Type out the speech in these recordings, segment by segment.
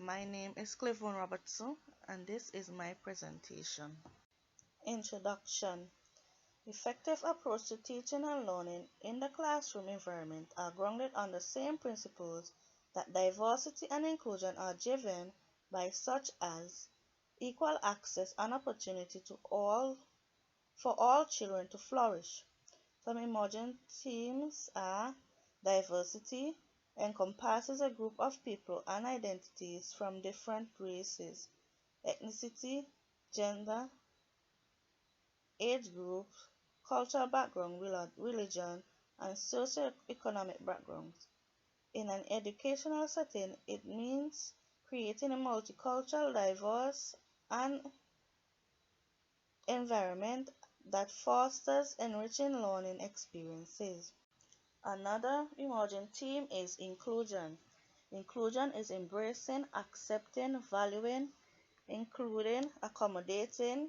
My name is Clevon Robertson and this is my presentation. Introduction. Effective approach to teaching and learning in the classroom environment are grounded on the same principles that diversity and inclusion are driven by, such as equal access and opportunity for all children to flourish. Some emerging themes are diversity encompasses a group of people and identities from different races, ethnicity, gender, age group, cultural background, religion, and socio-economic backgrounds. In an educational setting, it means creating a multicultural, diverse, and environment that fosters enriching learning experiences. Another emerging theme is inclusion. Inclusion is embracing, accepting, valuing, including, accommodating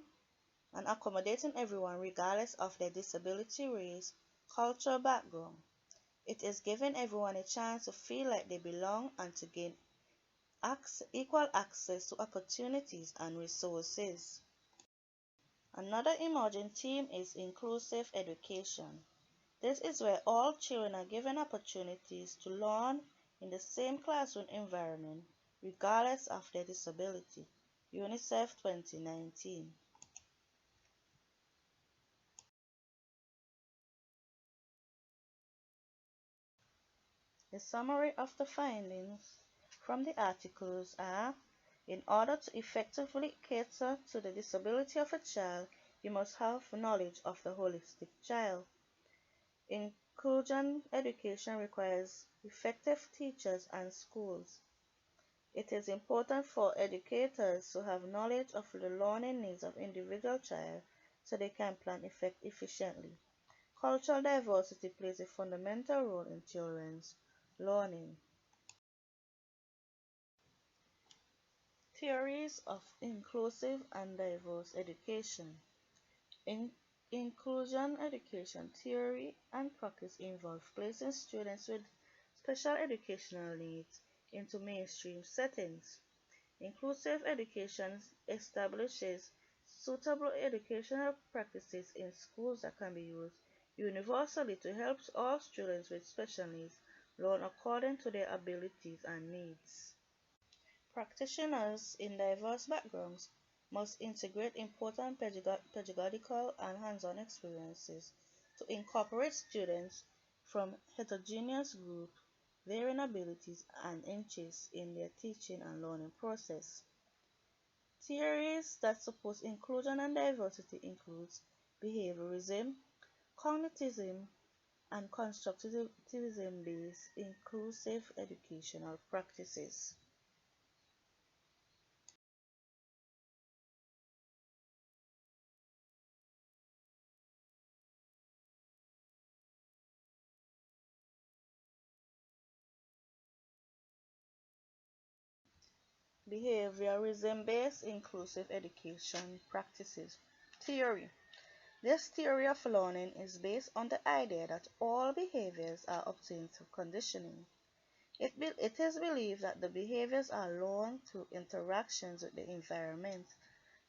everyone regardless of their disability, race, cultural background. It is giving everyone a chance to feel like they belong and to gain equal access to opportunities and resources. Another emerging theme is inclusive education. This is where all children are given opportunities to learn in the same classroom environment, regardless of their disability. UNICEF 2019. A summary of the findings from the articles are: in order to effectively cater to the disability of a child, you must have knowledge of the holistic child. Inclusion education requires effective teachers and schools. It is important for educators to have knowledge of the learning needs of individual child so they can plan efficiently. Cultural diversity plays a fundamental role in children's learning. Theories of inclusive and diverse education. In inclusion education theory and practice involve placing students with special educational needs into mainstream settings. Inclusive education establishes suitable educational practices in schools that can be used universally to help all students with special needs learn according to their abilities and needs. Practitioners in diverse backgrounds must integrate important pedagogical and hands-on experiences to incorporate students from heterogeneous groups, varying abilities and interests in their teaching and learning process. Theories that support inclusion and diversity includes behaviorism, cognitivism, and constructivism-based inclusive educational practices. Behaviorism-based inclusive education practices. Theory. This theory of learning is based on the idea that all behaviors are obtained through conditioning. It is believed that the behaviors are learned through interactions with the environment.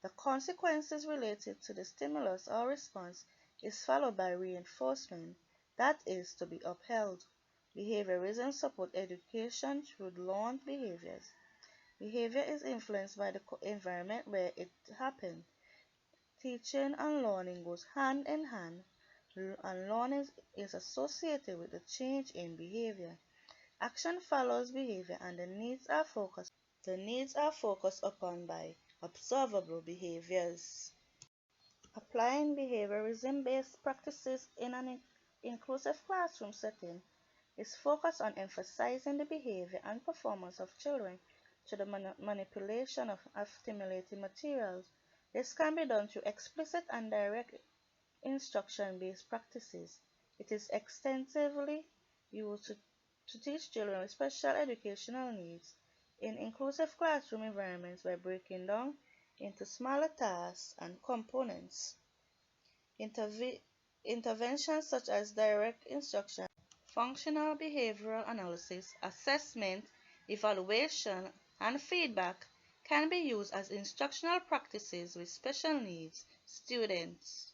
The consequences related to the stimulus or response is followed by reinforcement that is to be upheld. Behaviorism supports education through learned behaviors. Behavior is influenced by the environment where it happens. Teaching and learning goes hand in hand, and learning is associated with the change in behavior. Action follows behavior and the needs are focused upon by observable behaviors. Applying behaviorism-based practices in an inclusive classroom setting is focused on emphasizing the behavior and performance of children through the manipulation of stimulating materials. This can be done through explicit and direct instruction-based practices. It is extensively used to teach children with special educational needs in inclusive classroom environments by breaking down into smaller tasks and components. Interventions such as direct instruction, functional behavioral analysis, assessment, evaluation, and feedback can be used as instructional practices with special needs students.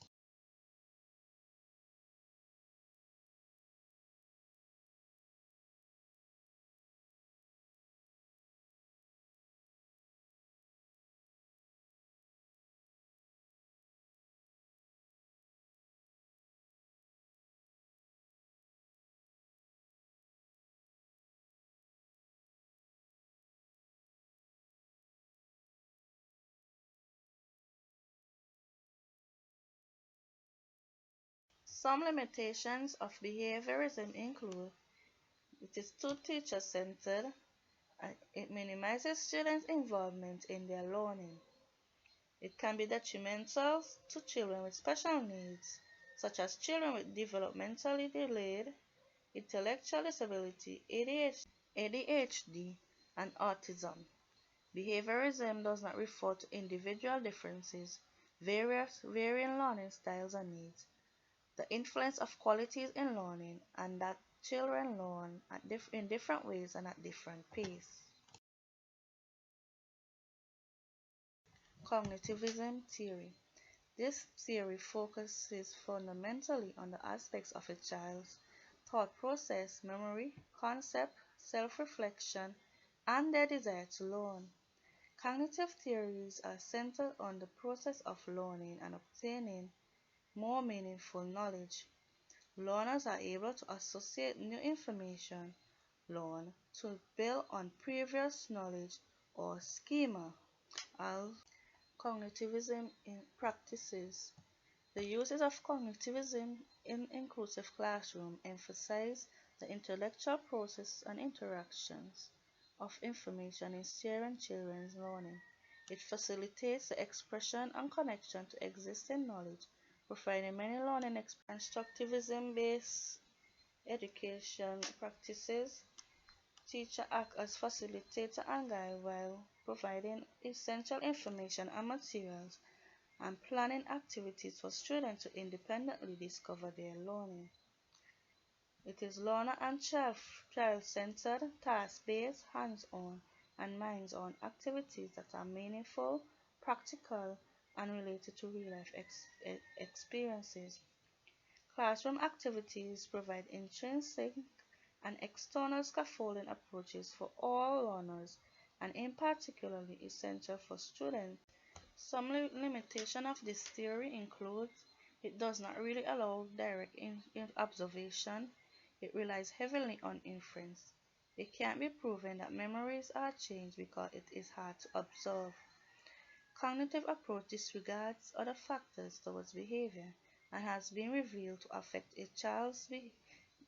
Some limitations of behaviorism include it is too teacher-centered, it minimizes students' involvement in their learning. It can be detrimental to children with special needs, such as children with developmentally delayed intellectual disability, ADHD, and autism. Behaviorism does not refer to individual differences, varying learning styles and needs, the influence of qualities in learning, and that children learn in different ways and at different pace. Cognitivism theory. This theory focuses fundamentally on the aspects of a child's thought process, memory, concept, self-reflection, and their desire to learn. Cognitive theories are centered on the process of learning and obtaining more meaningful knowledge. Learners are able to associate new information learned to build on previous knowledge or schema. As cognitivism in practices. The uses of cognitivism in inclusive classroom emphasize the intellectual process and interactions of information in steering children's learning. It facilitates the expression and connection to existing knowledge, providing many learning experiences. Constructivism-based education practices. Teacher act as facilitator and guide while providing essential information and materials and planning activities for students to independently discover their learning. It is learner and child-centered, task-based, hands-on, and minds-on activities that are meaningful, practical, and related to real-life experiences. Classroom activities provide intrinsic and external scaffolding approaches for all learners and in particularly essential for students. Some limitation of this theory includes it does not really allow direct observation. It relies heavily on inference. It can't be proven that memories are changed because it is hard to observe. Cognitive approach disregards other factors towards behavior and has been revealed to affect a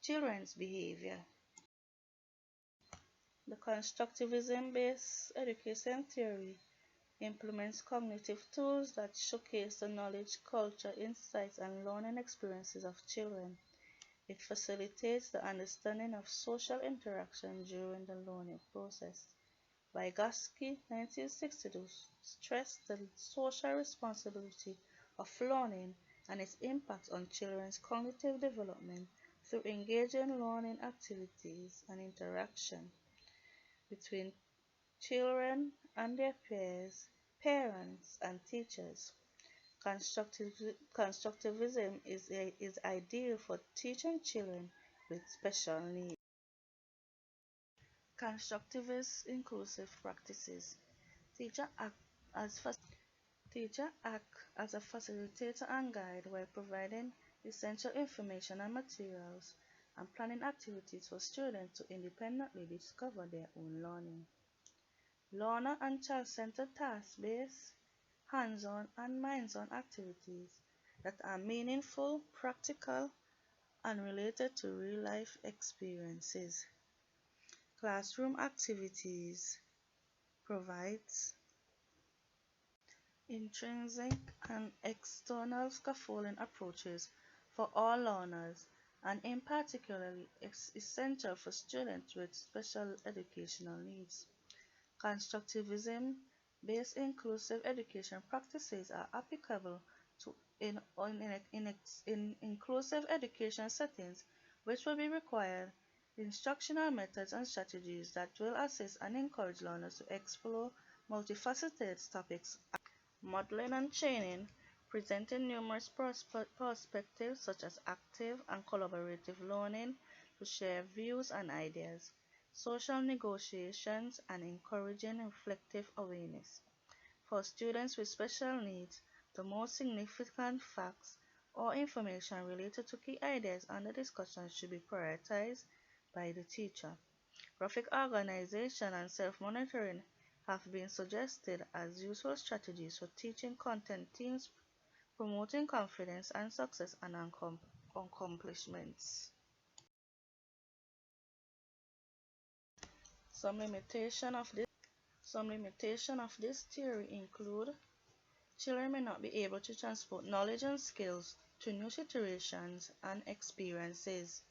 children's behavior. The constructivism-based education theory implements cognitive tools that showcase the knowledge, culture, insights, and learning experiences of children. It facilitates the understanding of social interaction during the learning process. Vygotsky, 1962, stressed the social responsibility of learning and its impact on children's cognitive development through engaging learning activities and interaction between children and their peers, parents, and teachers. Constructivism is ideal for teaching children with special needs. Constructivist inclusive practices. Teacher act as Teacher act as a facilitator and guide while providing essential information and materials and planning activities for students to independently discover their own learning. Learner and child-centered task-based, hands-on and minds-on activities that are meaningful, practical, and related to real-life experiences. Classroom activities provides intrinsic and external scaffolding approaches for all learners and in particular essential for students with special educational needs. Constructivism-based inclusive education practices are applicable to in inclusive education settings which will be required instructional methods and strategies that will assist and encourage learners to explore multifaceted topics. Modeling and training, presenting numerous perspectives such as active and collaborative learning to share views and ideas, social negotiations, and encouraging reflective awareness. For students with special needs, the most significant facts or information related to key ideas under discussion should be prioritized by the teacher. Graphic organization and self-monitoring have been suggested as useful strategies for teaching content teams, promoting confidence and success and accomplishments. Some limitation of this theory include children may not be able to transport knowledge and skills to new situations and experiences.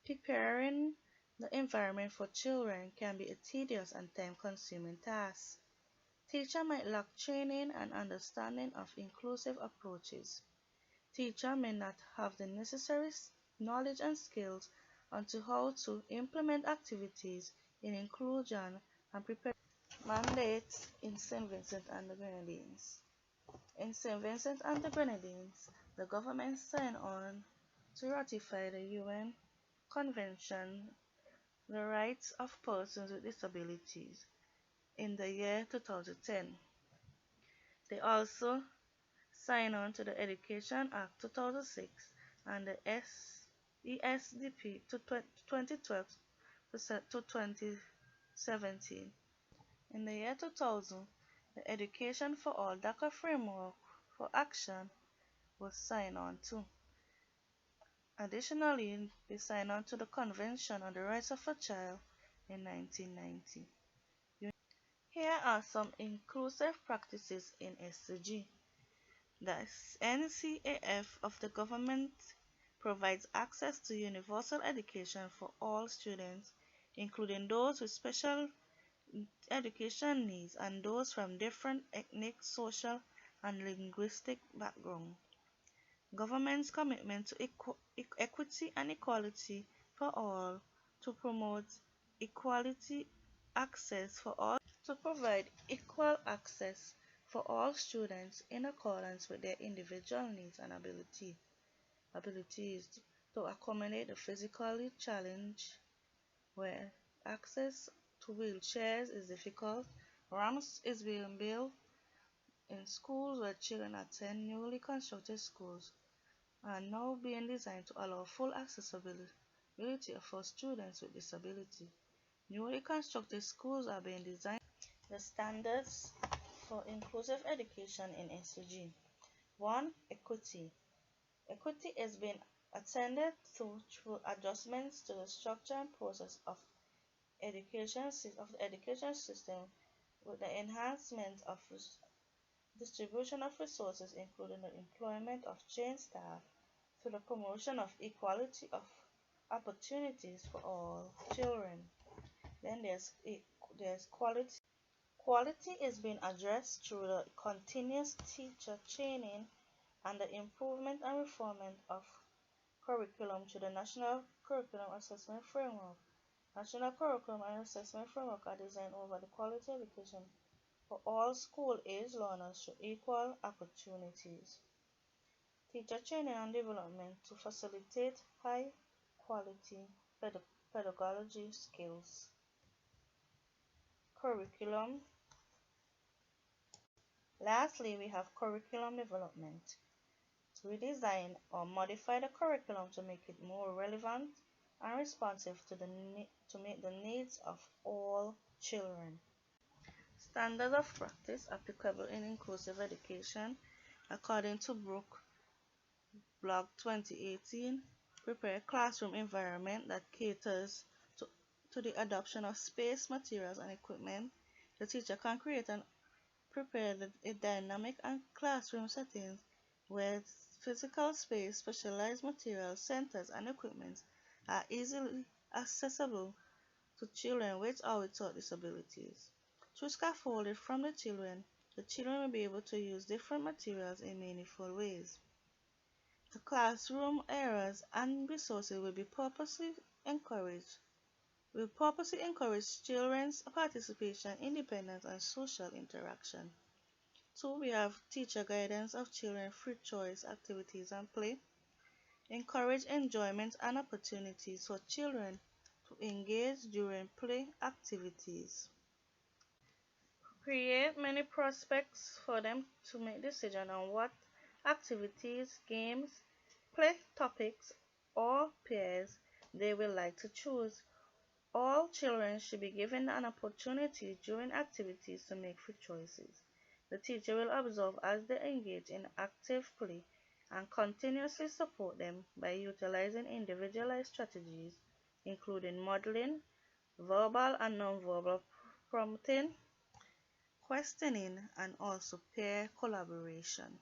Preparing the environment for children can be a tedious and time-consuming task. Teacher might lack training and understanding of inclusive approaches. Teacher may not have the necessary knowledge and skills onto how to implement activities in inclusion and prepare mandates in St. Vincent and the Grenadines. In St. Vincent and the Grenadines, the government signed on to ratify the UN Convention on the Rights of Persons with Disabilities in the year 2010. They also signed on to the Education Act 2006 and the ESDP 2012 to 2017. In the year 2000, the Education for All DACA Framework for Action was signed on to. Additionally, they signed on to the Convention on the Rights of a Child in 1990. Here are some inclusive practices in SCG. The NCAF of the government provides access to universal education for all students, including those with special education needs and those from different ethnic, social, and linguistic backgrounds. Government's commitment to equity and equality for all, to promote equality access for all, to provide equal access for all students in accordance with their individual needs and abilities to accommodate the physically challenged, where access to wheelchairs is difficult. Ramps is being built in schools where children attend. Newly constructed schools are now being designed to allow full accessibility for students with disability. Newly constructed schools are being designed. The standards for inclusive education in SCG. 1. Equity. Equity is being attended to through adjustments to the structure and process of the education system with the enhancement of distribution of resources, including the employment of trained staff, to the promotion of equality of opportunities for all children. Then there's quality. Quality is being addressed through the continuous teacher training and the improvement and refinement of curriculum through the National Curriculum Assessment Framework. National Curriculum and Assessment Framework are designed over the quality education for all school-age learners through equal opportunities. Teacher training and development to facilitate high-quality pedagogy skills. Curriculum. Lastly, we have curriculum development. To redesign or modify the curriculum to make it more relevant and responsive to meet the needs of all children. Standards of practice applicable in inclusive education according to Brook Blog 2018. Prepare a classroom environment that caters to the adoption of space, materials, and equipment. The teacher can create and prepare a dynamic and classroom setting where physical space, specialized materials, centers, and equipment are easily accessible to children with or without disabilities. Through scaffolding from the children will be able to use different materials in meaningful ways. The classroom areas and resources will be purposely encouraged We purposely encourage children's participation, independence, and social interaction. 2. We have teacher guidance of children, free choice activities and play. Encourage enjoyment and opportunities for children to engage during play activities. Create many prospects for them to make decisions on what activities, games, play topics, or pairs they will like to choose. All children should be given an opportunity during activities to make free choices. The teacher will observe as they engage in active play and continuously support them by utilizing individualized strategies, including modeling, verbal and nonverbal prompting, questioning, and also peer collaboration.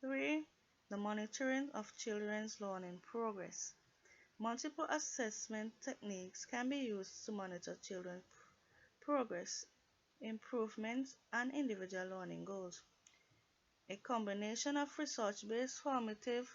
3. The monitoring of children's learning progress. Multiple assessment techniques can be used to monitor children's progress, improvements, and individual learning goals. A combination of research-based formative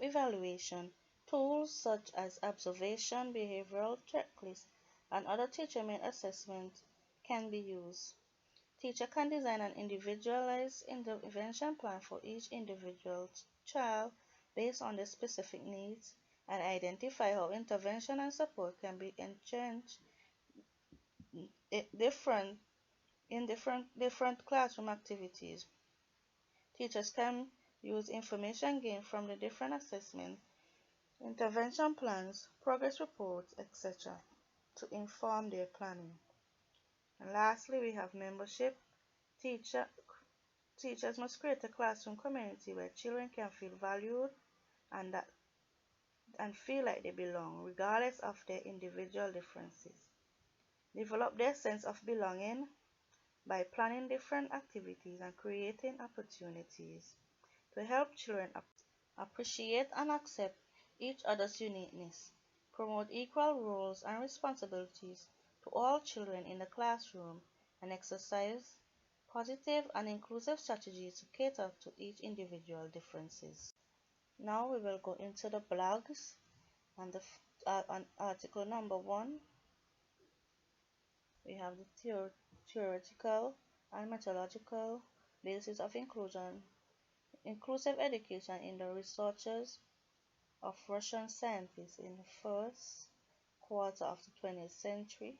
evaluation tools such as observation, behavioral checklists, and other teacher-made assessments can be used. Teacher can design an individualized intervention plan for each individual child based on their specific needs and identify how intervention and support can be enhanced in different classroom activities. Teachers can use information gained from the different assessments, intervention plans, progress reports, etc. to inform their planning. And lastly, we have membership. Teacher Teachers must create a classroom community where children can feel valued and that and feel like they belong, regardless of their individual differences. Develop their sense of belonging by planning different activities and creating opportunities to help children appreciate and accept each other's uniqueness. Promote equal roles and responsibilities to all children in the classroom and exercise positive and inclusive strategies to cater to each individual differences. Now we will go into the blogs and on article number 1 we have the theoretical and methodological basis of inclusive education in the researches of Russian scientists in the first quarter of the 20th century,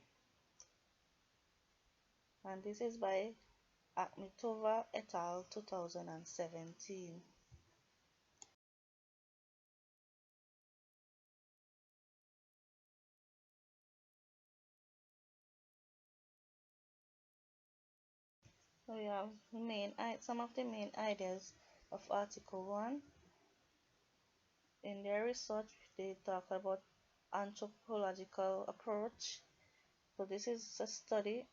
and this is by Akhmetova et al. 2017. So we have some of the main ideas of Article 1. In their research, they talk about anthropological approach. So this is a study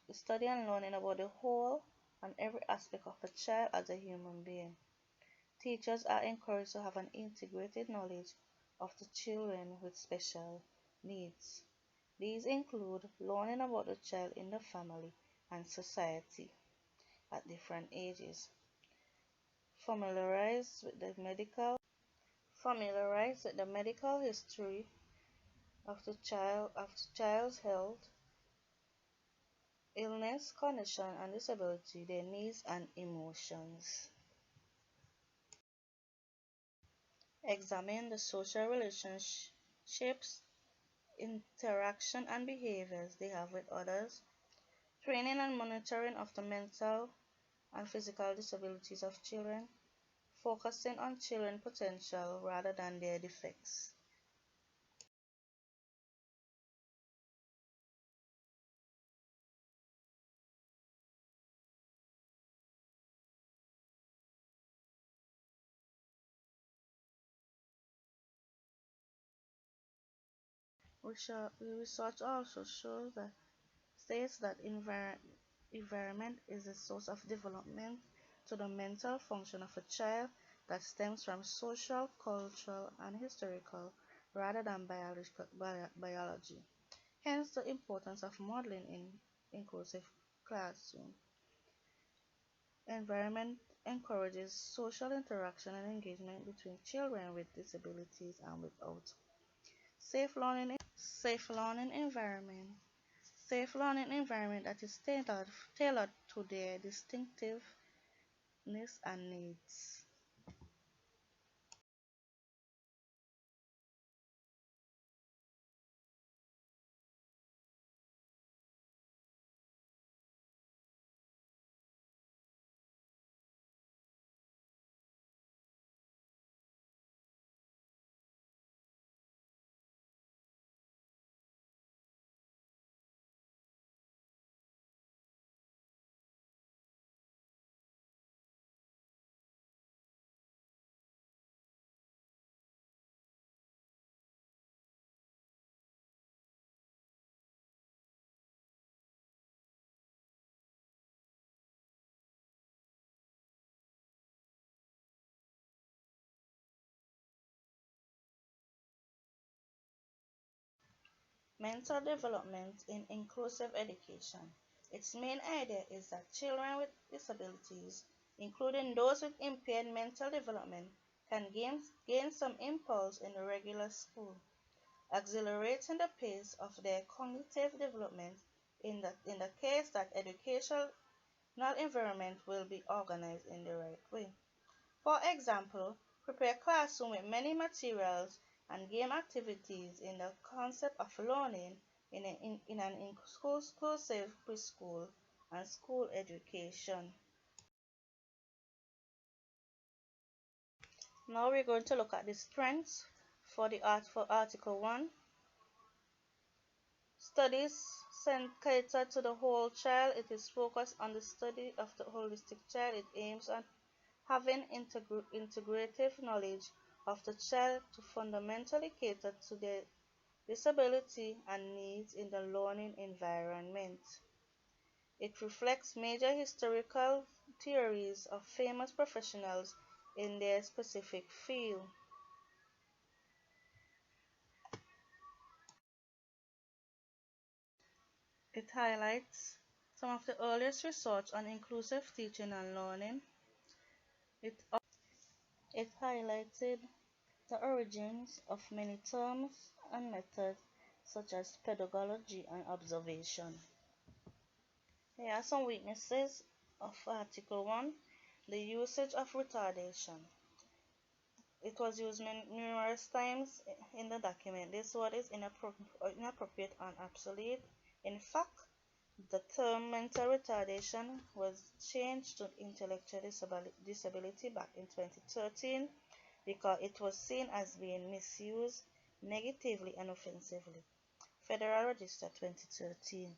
and learning about the whole and every aspect of a child as a human being. Teachers are encouraged to have an integrated knowledge of the children with special needs. These include learning about the child in the family and society at different ages. Familiarize with the medical history of the child's health, illness, condition, and disability, their needs and emotions. Examine the social relationships, interaction, and behaviors they have with others. Training and monitoring of the mental and physical disabilities of children, focusing on children's potential rather than their defects. The research also states that environment is a source of development to the mental function of a child that stems from social, cultural, and historical rather than biology. Hence the importance of modeling in inclusive classroom. environment encourages social interaction and engagement between children with disabilities and without. Safe learning environment. Safe learning environment that is tailored to their distinctiveness and needs. Mental development in inclusive education. Its main idea is that children with disabilities, including those with impaired mental development, can gain some impulse in regular school, accelerating the pace of their cognitive development in the case that educational environment will be organized in the right way. For example, prepare classroom with many materials and game activities in the concept of learning in an inclusive preschool and school education. Now we're going to look at the strengths for Article 1. Studies cater to the whole child. It is focused on the study of the holistic child. It aims at having integrative knowledge of the child to fundamentally cater to their disability and needs in the learning environment. It reflects major historical theories of famous professionals in their specific field. It highlights some of the earliest research on inclusive teaching and learning. It, it highlighted the origins of many terms and methods such as pedagogy and observation. Here are some weaknesses of Article 1. The usage of retardation. It was used numerous times in the document. This word is inappropriate and obsolete. In fact, the term mental retardation was changed to intellectual disability back in 2013 because it was seen as being misused negatively and offensively. Federal Register 2013.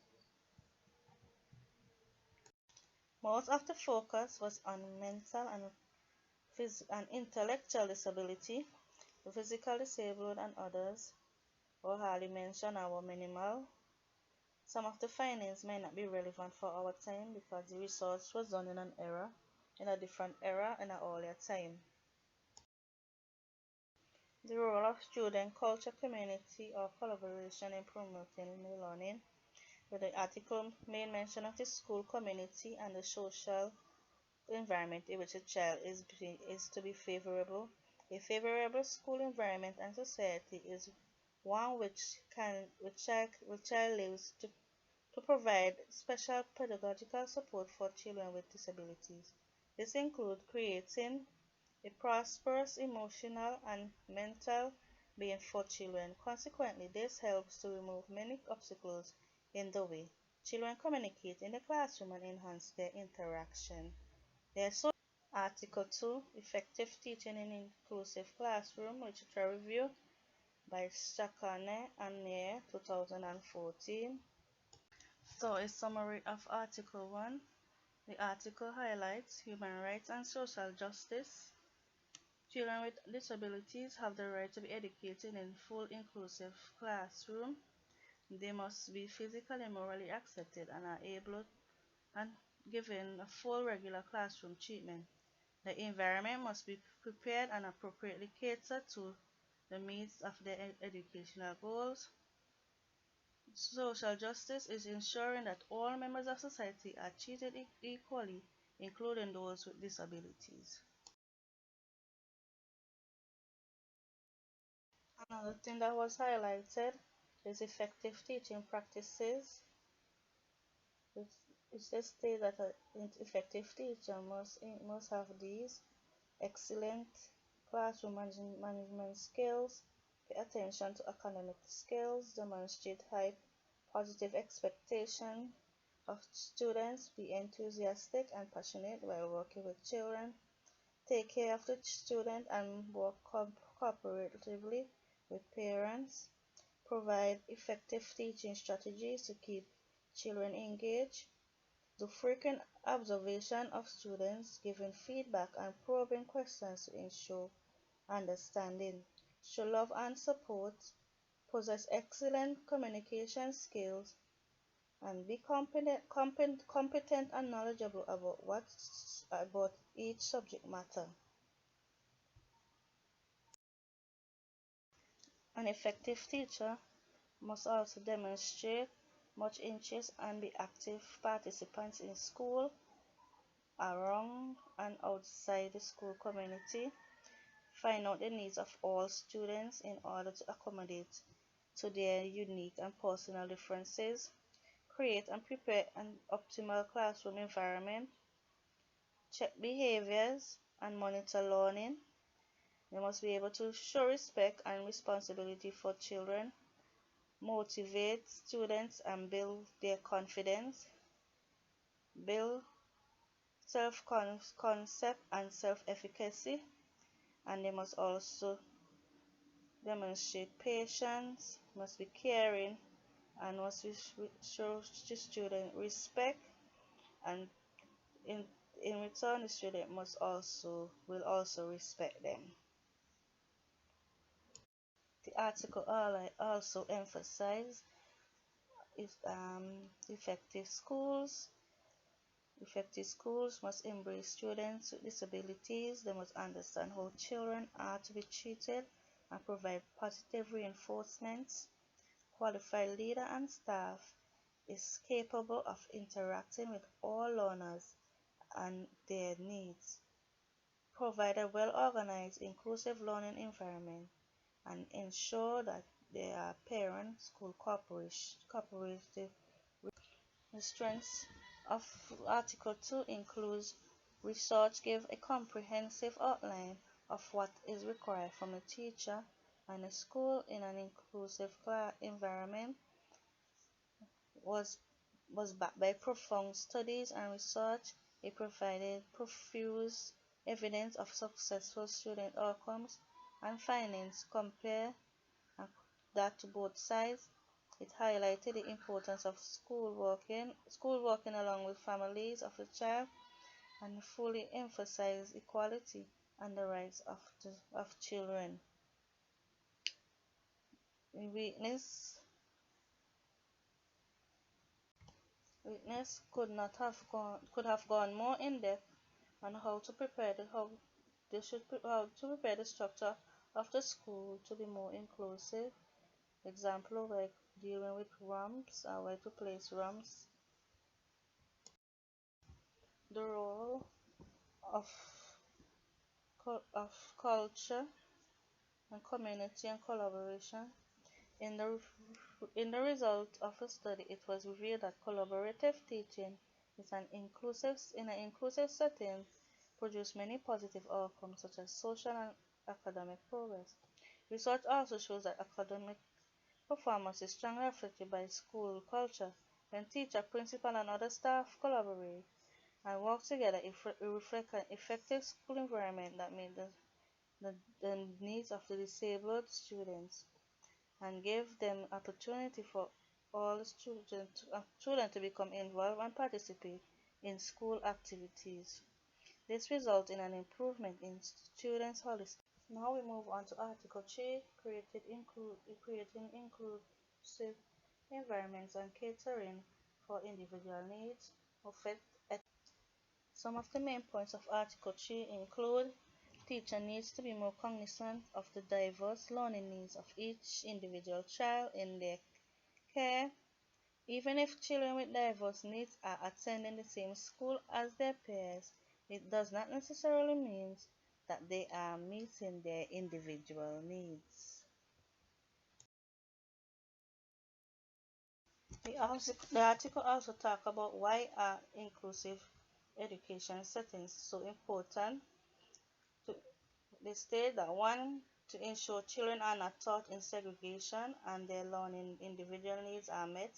Most of the focus was on mental and intellectual disability. The physical disabled and others were hardly mentioned or were minimal. Some of the findings may not be relevant for our time because the research was done in a different era, in an earlier time. The role of student culture, community, or collaboration in promoting learning, with the article made mention of the school community and the social environment in which a child is to be favorable. A favorable school environment and society is one which child lives to provide special pedagogical support for children with disabilities. This includes creating a prosperous emotional and mental being for children. Consequently, this helps to remove many obstacles in the way children communicate in the classroom and enhance their interaction. There's Article 2, Effective Teaching in Inclusive Classroom, Literature Review by Shakane and Nair, 2014. So, a summary of Article 1. The article highlights human rights and social justice. Children with disabilities have the right to be educated in full inclusive classroom. They must be physically and morally accepted and are able and given a full regular classroom treatment. The environment must be prepared and appropriately cater to the needs of their educational goals. Social justice is ensuring that all members of society are treated equally including those with disabilities. Another thing that was highlighted is effective teaching practices. It, it just states that an effective teacher must have these: excellent classroom management skills, pay attention to academic skills, demonstrate high positive expectation of students, be enthusiastic and passionate while working with children, take care of the student and work cooperatively with parents, provide effective teaching strategies to keep children engaged, do frequent observation of students, giving feedback and probing questions to ensure understanding, show love and support, possess excellent communication skills, and be competent and knowledgeable about each subject matter. An effective teacher must also demonstrate much interest and be active participants in school, around and outside the school community, find out the needs of all students in order to accommodate to their unique and personal differences, create and prepare an optimal classroom environment, check behaviors and monitor learning. They must be able to show respect and responsibility for children, motivate students and build their confidence, build self-concept and self-efficacy, and they must also demonstrate patience, must be caring, and must show the student respect, and in in return the student will also respect them. The article also emphasizes effective schools. Effective schools must embrace students with disabilities. They must understand how children are to be treated and provide positive reinforcements. Qualified leader and staff is capable of interacting with all learners and their needs. Provide a well-organized, inclusive learning environment and ensure that there are parent-school cooperative. The strengths of Article 2 includes research give a comprehensive outline of what is required from a teacher and a school in an inclusive environment, was backed by profound studies and research. It provided profuse evidence of successful student outcomes and findings compare that to both sides. It highlighted the importance of school working along with families of the child, and fully emphasized equality and the rights of children. Witness could have gone more in depth on how to prepare the structure of the school to be more inclusive. Example like dealing with ramps, where to place ramps, the role of culture and community and collaboration. In the result of a study, it was revealed that collaborative teaching in an inclusive setting produce many positive outcomes such as social and academic progress. Research also shows that academic performance is strongly affected by school culture. When teacher, principal, and other staff collaborate and work together, it reflects an effective school environment that meets the needs of the disabled students and give them opportunity for all children to become involved and participate in school activities. This results in an improvement in students' holistic. Now we move on to Article 3, creating inclusive environments and catering for individual needs. Some of the main points of Article 3 include: teacher needs to be more cognizant of the diverse learning needs of each individual child in their care. Even if children with diverse needs are attending the same school as their peers, it does not necessarily mean that they are meeting their individual needs. The article also talks about why are inclusive education settings so important. They state that one, to ensure children are not taught in segregation and their learning individual needs are met,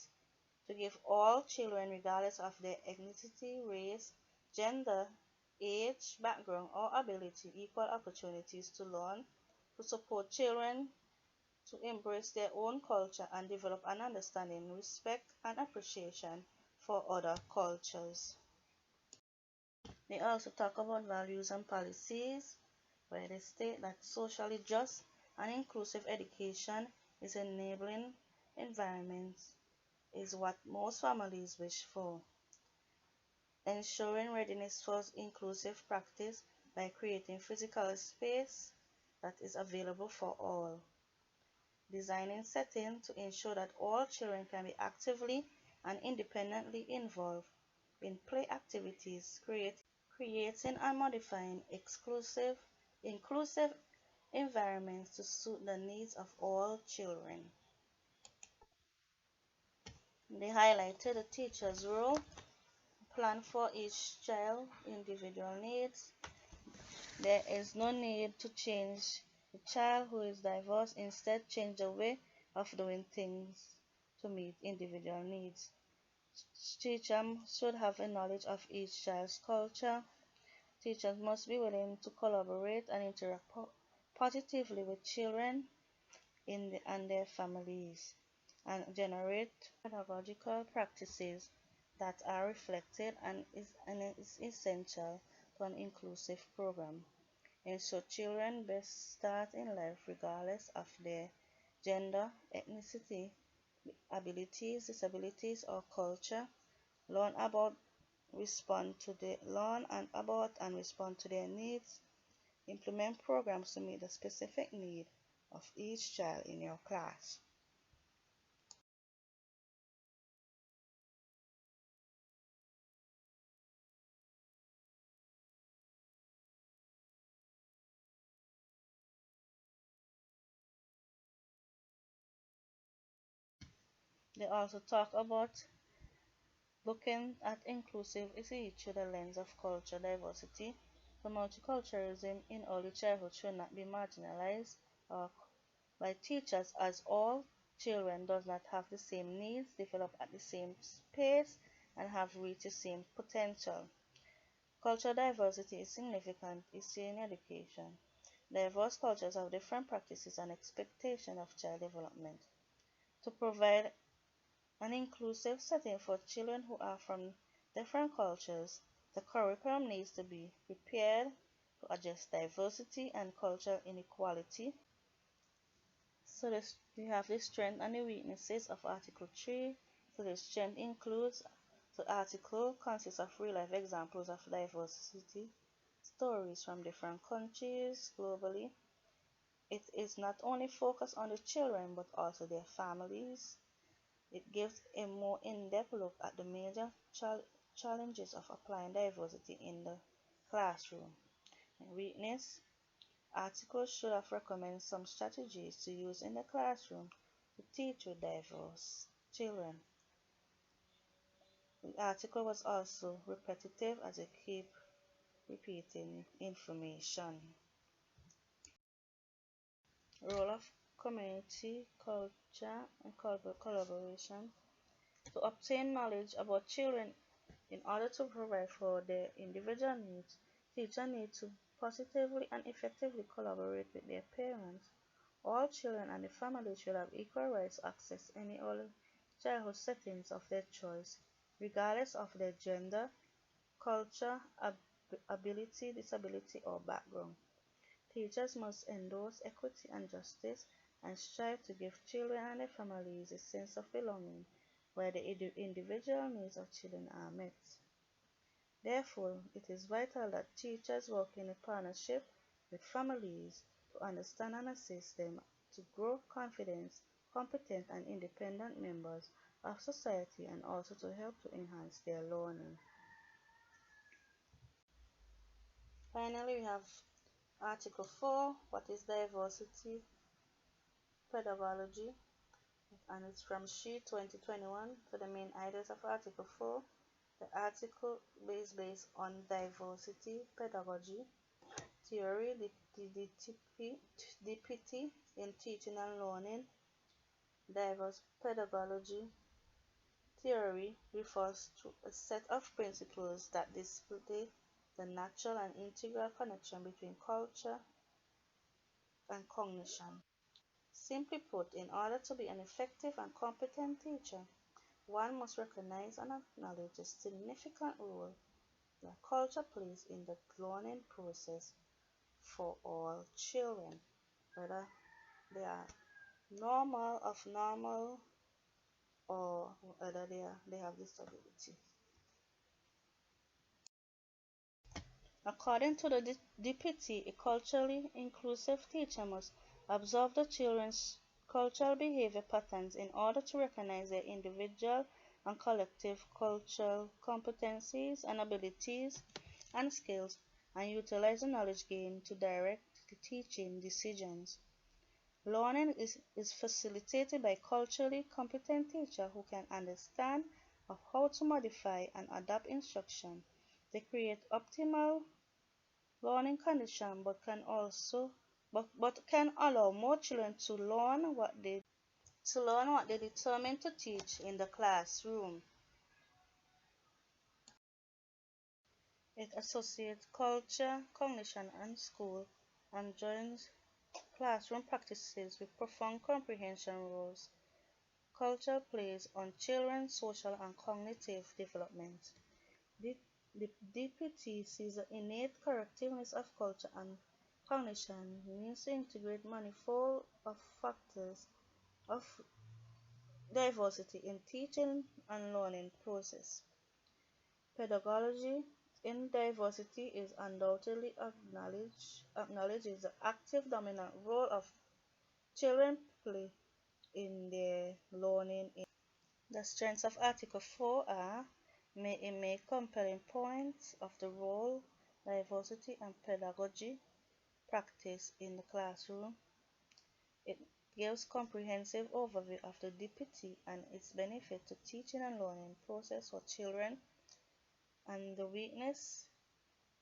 to give all children, regardless of their ethnicity, race, gender, age, background, or ability, equal opportunities to learn, to support children to embrace their own culture and develop an understanding, respect, and appreciation for other cultures. They also talk about values and policies, where they state that socially just and inclusive education is enabling environments is what most families wish for. Ensuring readiness for inclusive practice by creating physical space that is available for all. Designing settings to ensure that all children can be actively and independently involved in play activities, creating and modifying inclusive environments to suit the needs of all children. They highlighted the teacher's role, plan for each child's individual needs. There is no need to change the child who is diverse, instead change the way of doing things to meet individual needs. Teachers should have a knowledge of each child's culture. Teachers must be willing to collaborate and interact positively with children and their families, and generate pedagogical practices that are reflected and is essential to an inclusive program. Ensure children best start in life regardless of their gender, ethnicity, abilities, disabilities, or culture. Learn about learn and about and respond to their needs. Implement programs to meet the specific need of each child in your class. They also talk about looking at inclusive ICE through the lens of cultural diversity. The multiculturalism in early childhood should not be marginalized by teachers, as all children does not have the same needs, develop at the same pace, and have reached the same potential. Cultural diversity is significant in education. Diverse cultures have different practices and expectations of child development. To provide an inclusive setting for children who are from different cultures, the curriculum needs to be prepared to address diversity and cultural inequality. So we have the strength and the weaknesses of Article 3. So the strength includes the article consists of real-life examples of diversity, stories from different countries globally. It is not only focused on the children but also their families. It gives a more in-depth look at the major challenges of applying diversity in the classroom. Weakness: articles should have recommended some strategies to use in the classroom to teach with diverse children. The article was also repetitive as it keep repeating information. Role of community, culture, and collaboration. To obtain knowledge about children in order to provide for their individual needs, teachers need to positively and effectively collaborate with their parents. All children and the family should have equal rights to access any early childhood settings of their choice, regardless of their gender, culture, ability, disability, or background. Teachers must endorse equity and justice and strive to give children and their families a sense of belonging where the individual needs of children are met. Therefore, it is vital that teachers work in a partnership with families to understand and assist them to grow confident, competent, and independent members of society and also to help to enhance their learning. Finally, we have Article 4, what is diversity pedagogy, and it's from SHE 2021. For the main ideas of Article 4, the article is based on diversity pedagogy theory, the DPT in teaching and learning. Diverse pedagogy theory refers to a set of principles that display the natural and integral connection between culture and cognition. Simply put, in order to be an effective and competent teacher, one must recognize and acknowledge the significant role that culture plays in the learning process for all children, whether they are normal or whether they have disability. According to the DPT, a culturally inclusive teacher must observe the children's cultural behavior patterns in order to recognize their individual and collective cultural competencies and abilities and skills and utilize the knowledge gained to direct the teaching decisions. Learning is facilitated by culturally competent teachers who can understand of how to modify and adapt instruction. They create optimal learning conditions but can allow more children to learn what they determined to teach in the classroom. It associates culture, cognition, and school and joins classroom practices with profound comprehension roles culture plays on children's social and cognitive development. The, the DPT sees the innate characteristics of culture and cognition means to integrate manifold of factors of diversity in teaching and learning process. Pedagogy in diversity is undoubtedly acknowledges the active dominant role of children play in their learning. The strengths of Article 4 are make compelling points of the role diversity and pedagogy practice in the classroom. It gives comprehensive overview of the DPT and its benefit to teaching and learning process for children, and the weakness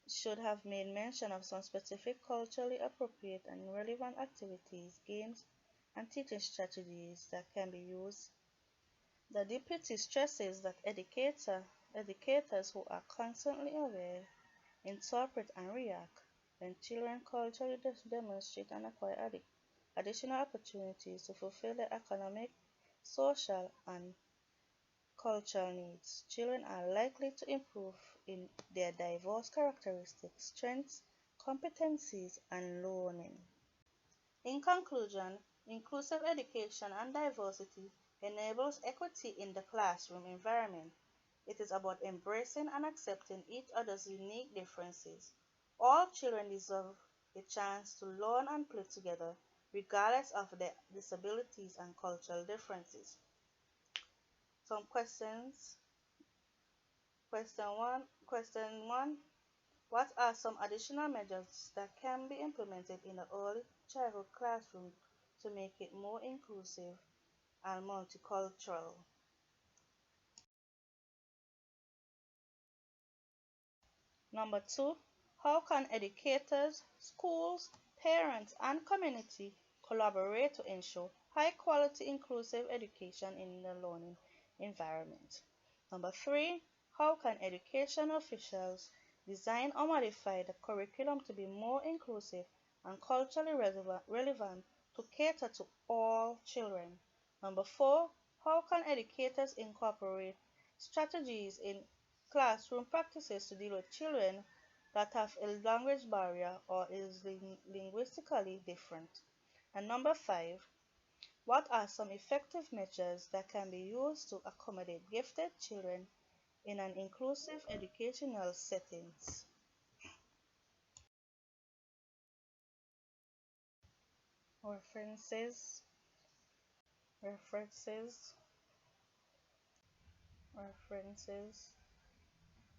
should have made mention of some specific culturally appropriate and relevant activities, games, and teaching strategies that can be used. The DPT stresses that educators who are constantly aware, interpret and react when children culturally demonstrate and acquire additional opportunities to fulfill their economic, social, and cultural needs. Children are likely to improve in their diverse characteristics, strengths, competencies, and learning. In conclusion, inclusive education and diversity enables equity in the classroom environment. It is about embracing and accepting each other's unique differences. All children deserve a chance to learn and play together, regardless of their disabilities and cultural differences. Some questions. Question 1. What are some additional measures that can be implemented in the early childhood classroom to make it more inclusive and multicultural? Number 2, how can educators, schools, parents, and community collaborate to ensure high-quality inclusive education in the learning environment? Number 3, how can education officials design or modify the curriculum to be more inclusive and culturally relevant to cater to all children? Number 4, how can educators incorporate strategies in classroom practices to deal with children that have a language barrier or is linguistically different? And number 5, what are some effective measures that can be used to accommodate gifted children in an inclusive educational settings? References. References